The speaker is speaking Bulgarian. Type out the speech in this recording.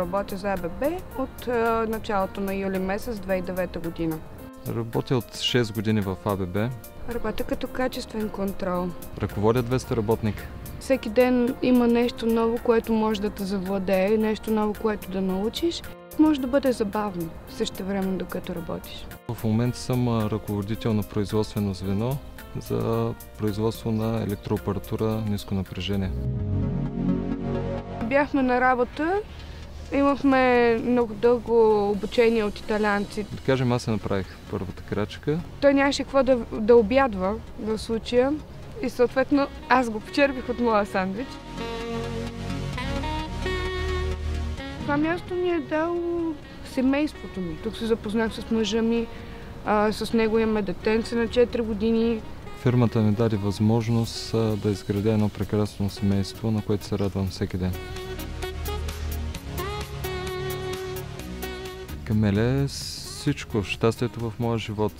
работя за АББ от началото на юли месец 2009 година. Работя от 6 години в АББ. Работя като качествен контрол. Ръководя 200 работника. Всеки ден има нещо ново, което може да те завладее, нещо ново, което да научиш. Може да бъде забавно също време, докато работиш. В момента съм ръководител на производствено звено за производство на електроапаратура ниско напрежение. Бяхме на работа, имахме много дълго обучение от италианци. Да кажем, аз се направих първата крачка. Той нямаше какво да обядва в случая и съответно аз го почерпих от моя сандвич. Това място ми е дало семейството ми. Тук се запознах с мъжа ми, с него имаме детенце на 4 години. Фирмата ми даде възможност да изградя едно прекрасно семейство, на което се радвам всеки ден. Камелия е всичко, щастието в моя живот.